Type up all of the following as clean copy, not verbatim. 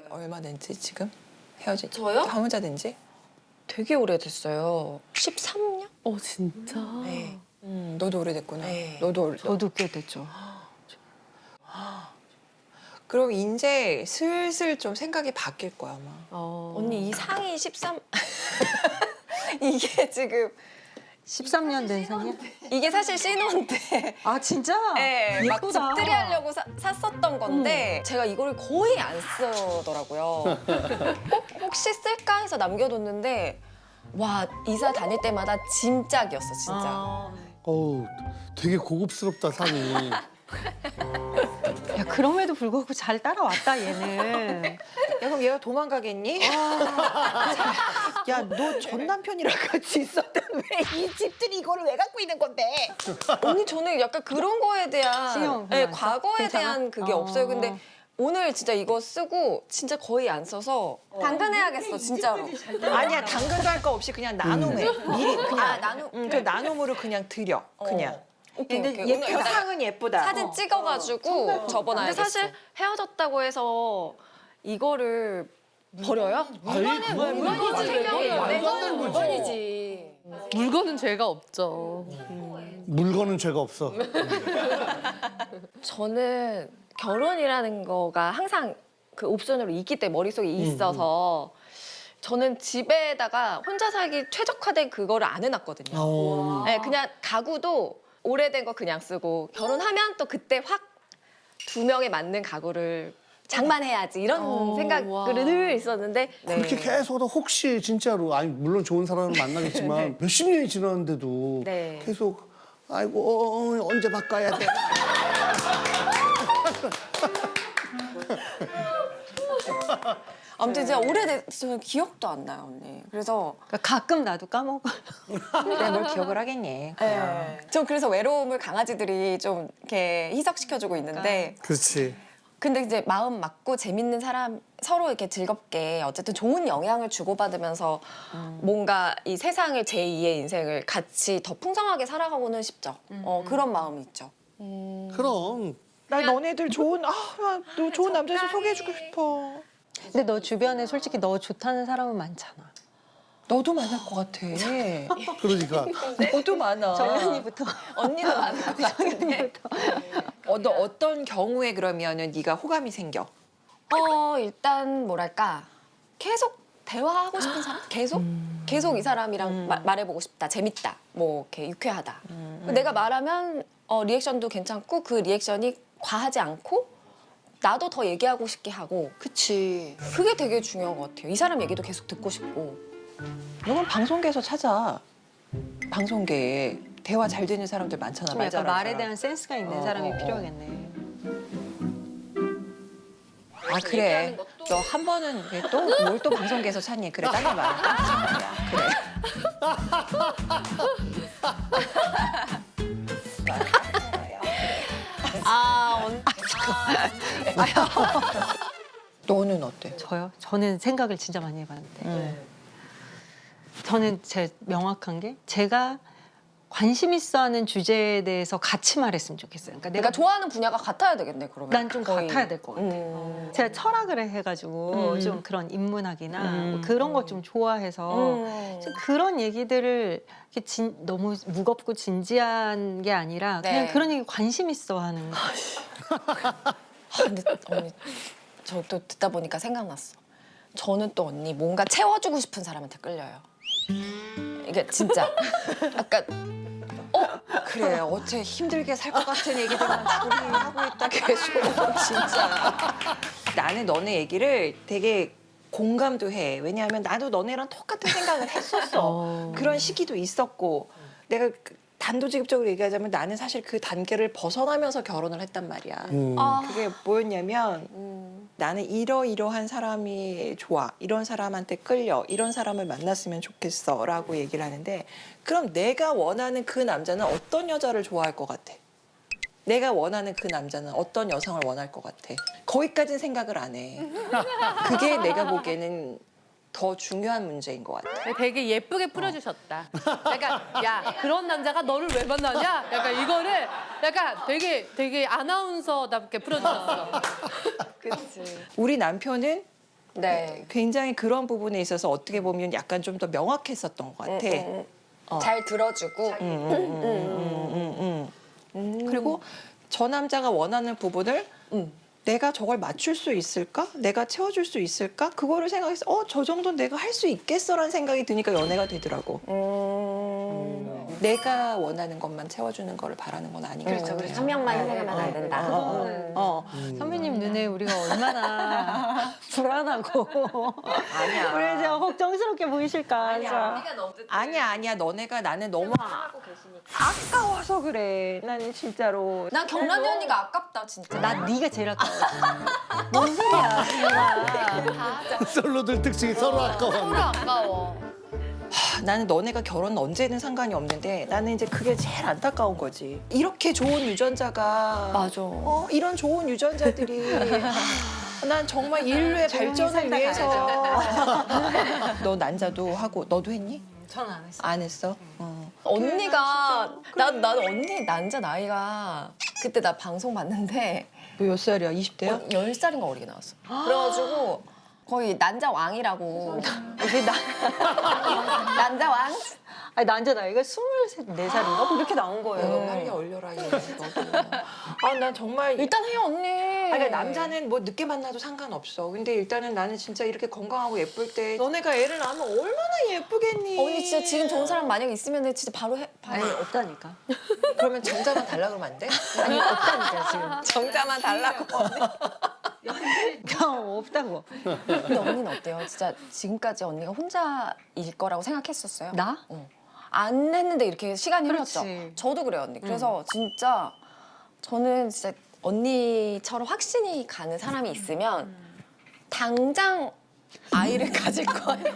얼마 된지 지금? 헤어진 저요? 혼자 된 지? 되게 오래됐어요. 13년? 진짜? 네. 너도 오래됐구나. 네. 너도 저도 꽤 됐죠. 그럼 이제 슬슬 좀 생각이 바뀔 거야 아마. 언니 이 상이 13 이게 지금 13년 된 상이야? 이게 사실 신혼인데 아 진짜? 네, 막 예쁘다. 집들이 하려고 샀었던 건데 제가 이거를 거의 안 쓰더라고요. 꼭 혹시 쓸까 해서 남겨뒀는데 와 이사 다닐 때마다 짐짝이었어 진짜. 어우, 되게 고급스럽다, 상이. 야 그럼에도 불구하고 잘 따라왔다 얘는. 야 그럼 얘가 도망가겠니? 야 너 전 남편이랑 같이 있었던 왜 이 집들이 이거를 왜 갖고 있는 건데? 언니 저는 약간 그런 거에 대한 신경 네, 안 써? 과거에 괜찮아? 대한 그게 없어요. 근데 오늘 진짜 이거 쓰고 진짜 거의 안 써서 당근해야겠어 진짜로. 아니야 당근도 할 거 없이 그냥 나눔해. 미리 그냥. 아, 나눔? 그 나눔으로 그냥 드려. 그냥. 오케이, 근데 오케이. 오늘 예뻐 일단 상은 예쁘다. 사진 찍어가지고 접어놔야겠어. 근데 사실 헤어졌다고 해서 이거를 버려요? 물건이지, 말도 안 되는 거지. 물건이지. 물건은 죄가 없죠. 물건은 죄가 없어. 저는 결혼이라는 거가 항상 그 옵션으로 있기 때문에 머릿속에 있어서 저는 집에다가 혼자 살기 최적화된 그거를 안 해놨거든요. 어. 네, 그냥 가구도 오래된 거 그냥 쓰고 결혼하면 또 그때 확 두 명에 맞는 가구를 장만해야지 이런 생각을 늘 있었는데 그렇게 계속 하다 혹시 진짜로, 아니, 물론 좋은 사람을 만나겠지만 몇십 년이 지났는데도 네. 계속, 아이고, 언제 바꿔야 돼? 아무튼 진짜 오래돼서 기억도 안 나요 언니. 그래서 그러니까 가끔 나도 까먹어. 내가 뭘 기억을 하겠니? 전 그래서 외로움을 강아지들이 좀 이렇게 희석시켜주고 있는데 그렇지. 근데 이제 마음 맞고 재밌는 사람 서로 이렇게 즐겁게 어쨌든 좋은 영향을 주고받으면서 뭔가 이 세상을 제2의 인생을 같이 더 풍성하게 살아가고는 싶죠. 그런 마음이 있죠. 그럼. 나 너네들 좋은 너 좋은 남자 좀 소개해주고 싶어. 근데 너 주변에 솔직히 너 좋다는 사람은 많잖아. 너도 많을 것 같아. 그러니까. 너도 많아. 정연이부터. 언니도 많을 것 같은데. 너 어떤 경우에 그러면은 네가 호감이 생겨? 일단 뭐랄까 계속 대화하고 싶은 사람? 계속 이 사람이랑 말해보고 싶다, 재밌다, 뭐 이렇게 유쾌하다. 내가 말하면 리액션도 괜찮고 그 리액션이 과하지 않고 나도 더 얘기하고 싶게 하고 그치. 그게 되게 중요한 것 같아요. 이 사람 얘기도 계속 듣고 싶고. 이건 방송계에서 찾아. 방송계에 대화 잘 되는 사람들 많잖아. 좀 말 약간 잘하는 말에 사람. 대한 센스가 있는 사람이 필요하겠네. 아 그래. 너 한 번은 또 뭘 또 방송계에서 찾니? 그래 딴 말 말해. 그래. 너는 어때? 저요? 저는 생각을 진짜 많이 해봤는데 저는 제 명확한 게 제가 관심 있어하는 주제에 대해서 같이 말했으면 좋겠어요. 그러니까 내가 좋아하는 분야가 같아야 되겠네 그러면. 난 좀 거의. 같아야 될 것 같아. 제가 철학을 해가지고 좀 그런 인문학이나 뭐 그런 거 좀 좋아해서 좀 그런 얘기들을 이렇게 너무 무겁고 진지한 게 아니라 그냥 네. 그런 얘기 관심 있어 하는 거. 근데 언니 저 또 듣다 보니까 생각났어. 저는 또 언니 뭔가 채워주고 싶은 사람한테 끌려요. 이게 진짜 약간 그래 어째 힘들게 살 것 같은 얘기들만 둘이 하고 있다 계속 진짜. 나는 너네 얘기를 되게 공감도 해. 왜냐하면 나도 너네랑 똑같은 생각을 했었어. 그런 시기도 있었고 내가 단도직입적으로 얘기하자면 나는 사실 그 단계를 벗어나면서 결혼을 했단 말이야. 그게 뭐였냐면 나는 이러이러한 사람이 좋아. 이런 사람한테 끌려. 이런 사람을 만났으면 좋겠어. 라고 얘기를 하는데 그럼 내가 원하는 그 남자는 어떤 여자를 좋아할 것 같아? 내가 원하는 그 남자는 어떤 여성을 원할 것 같아? 거기까지는 생각을 안 해. 그게 내가 보기에는 더 중요한 문제인 것 같아. 되게 예쁘게 풀어주셨다. 약간 야 그런 남자가 너를 왜 만나냐? 약간 이거를 약간 되게 아나운서답게 풀어주셨어. 그치. 우리 남편은 네. 굉장히 그런 부분에 있어서 어떻게 보면 약간 좀 더 명확했었던 것 같아. 잘 들어주고. 그리고 저 남자가 원하는 부분을 내가 저걸 맞출 수 있을까? 내가 채워줄 수 있을까? 그거를 생각해서 저 정도는 내가 할 수 있겠어라는 생각이 드니까 연애가 되더라고. 내가 원하는 것만 채워주는 거를 바라는 건 아니겠죠. 그렇죠. 한 명만 희생하면 안 된다. 선배님 눈에 우리가 얼마나 불안하고 아니야. 우리 이제 걱정스럽게 보이실까. 아니야. 너네가 나는 너무 아까워서 그래. 나는 진짜로. 난 경란이 언니가 아깝다 진짜. 나 네가 제일 아까워. 뭔 소리야, 정말. 솔로들 특징이 서로 아까워. 아까워. 나는 너네가 결혼 언제는 상관이 없는데 나는 이제 그게 제일 안타까운 거지. 이렇게 좋은 유전자가 맞아. 이런 좋은 유전자들이 난 정말 인류의 발전을 위해서 너 난자도 하고 너도 했니? 전 안 했어. 안 했어? 언니가 난 언니 난자 나이가 그때 나 방송 봤는데 너 몇 살이야? 20대야? 10살인가 어리게 나왔어. 그래가지고 거의 난자 왕이라고. 이게 난자 왕? 아니 난자 나이가 24살인가? 그렇게 나온 거예요. 빨리 얼려라 얘 너도. 난 정말 일단 해요 언니. 그러니까 남자는 뭐 늦게 만나도 상관없어. 근데 일단은 나는 진짜 이렇게 건강하고 예쁠 때 너네가 애를 낳으면 얼마나 예쁘겠니? 언니 진짜 지금 좋은 사람 만약 있으면 진짜 바로 해. 아니 없다니까. 그러면 정자만 달라 그러면 안 돼? 아니 없다니까 지금. 정자만 달라고. 없다고. 근데 언니는 어때요? 진짜 지금까지 언니가 혼자일 거라고 생각했었어요? 나? 안 했는데 이렇게 시간이 그렇지. 흘렀죠. 저도 그래요 언니. 그래서 진짜 저는 진짜 언니처럼 확신이 가는 사람이 있으면 당장 아이를 가질 거예요.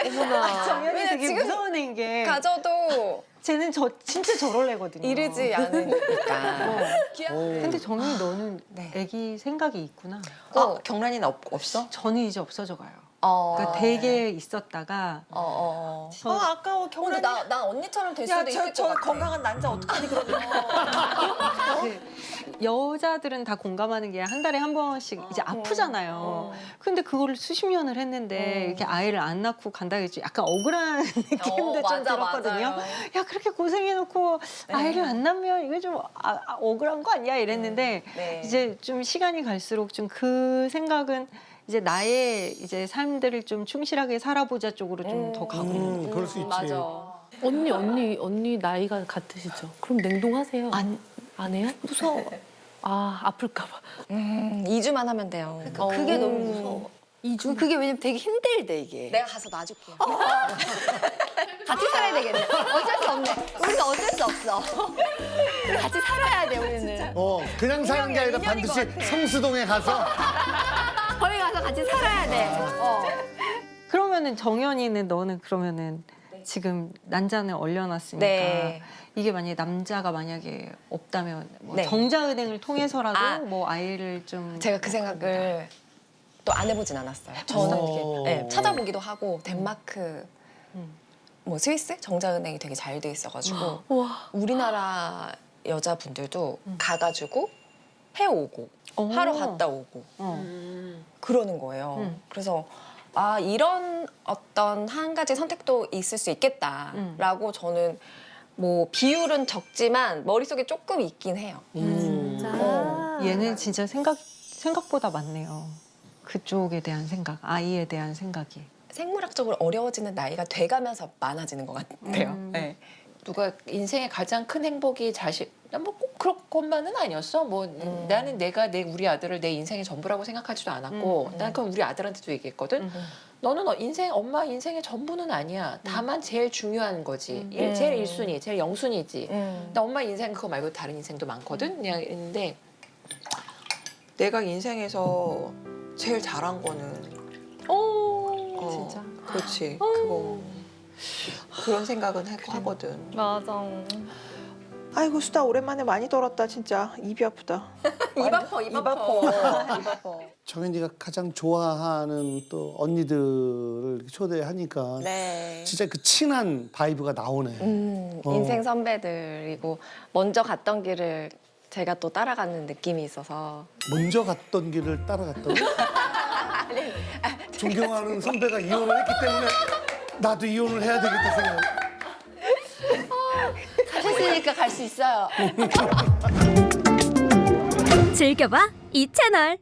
어머나. 정연이 왜냐면 되게 지금 무서운 애인 게 가져도 쟤는 진짜 저럴 애거든요. 이르지 않으니까. 근데 정연이 너는 네. 애기 생각이 있구나. 경란이는 없어? 저는 이제 없어져 가요. 어. 그러니까 되게 있었다가 아까워 근데 나 언니처럼 될 수도 있을 것 같아. 건강한 남자 어떡하니 그러면. 그 여자들은 다 공감하는 게 한 달에 한 번씩 이제 아프잖아요. 근데 그거를 수십 년을 했는데 이렇게 아이를 안 낳고 간다 해서 약간 억울한 느낌도 좀 맞아, 들었거든요. 맞아요. 야 그렇게 고생해놓고 아이를 안 낳으면 이거 좀 억울한 거 아니야 이랬는데 네. 이제 좀 시간이 갈수록 좀 그 생각은 이제 나의 이제 삶들을 좀 충실하게 살아보자 쪽으로 좀 더 가고 있는 거예요. 그럴 수 있지. 맞아. 언니 나이가 같으시죠? 그럼 냉동하세요. 안 해요? 무서워. 아플까 봐. 2주만 하면 돼요. 그게 너무 무서워. 그게 왜냐면 되게 힘들대 이게. 내가 가서 놔줄게요. 같이 살아야 되겠네. 어쩔 수 없네. 우리가 어쩔 수 없어. 같이 살아야 돼 우리는. 그냥 사는 게 아니라 반드시 성수동에 가서 거기 가서 같이 살아야 돼. 그러면은 정연이는 너는 그러면은 지금 난자는 얼려놨으니까 네. 이게 만약에 남자가 만약에 없다면 뭐 네. 정자은행을 통해서라도 아. 뭐 아이를 좀 제가 그 생각을 또 안 해보진 않았어요. 저는 오. 이렇게 찾아보기도 하고 덴마크, 뭐 스위스 정자은행이 되게 잘 돼 있어가지고 우리나라 여자분들도 가가지고 해오고 하러 갔다 오고 그러는 거예요. 그래서 이런 어떤 한 가지 선택도 있을 수 있겠다라고 저는 뭐 비율은 적지만 머릿속에 조금 있긴 해요. 얘는 진짜 생각보다 많네요. 그쪽에 대한 생각, 아이에 대한 생각이. 생물학적으로 어려워지는 나이가 돼가면서 많아지는 것 같아요. 네. 누가 인생의 가장 큰 행복이 뭐 꼭 그런 것만은 아니었어. 뭐 나는 우리 아들을 내 인생의 전부라고 생각하지도 않았고 난 그건 우리 아들한테도 얘기했거든. 너는 엄마 인생의 전부는 아니야. 다만 제일 중요한 거지. 제일 1순위, 제일 0순위지. 나 엄마 인생 그거 말고 다른 인생도 많거든. 그냥 있는데 내가 인생에서 제일 잘한 거는 진짜. 그렇지. 그런 생각은 하거든. 맞아. 아이고 수다 오랜만에 많이 떨었다 진짜. 입이 아프다. 입 아파. 정현이가 가장 좋아하는 또 언니들을 이렇게 초대하니까 네. 진짜 그 친한 바이브가 나오네. 인생 선배들이고 먼저 갔던 길을 제가 또 따라가는 느낌이 있어서 먼저 갔던 길을 따라갔던. 존경하는 선배가 이혼을 했기 때문에 나도 이혼을 해야 되겠다 생각. 하셨으니까 갈 수 있어요. 즐겨봐 이 채널.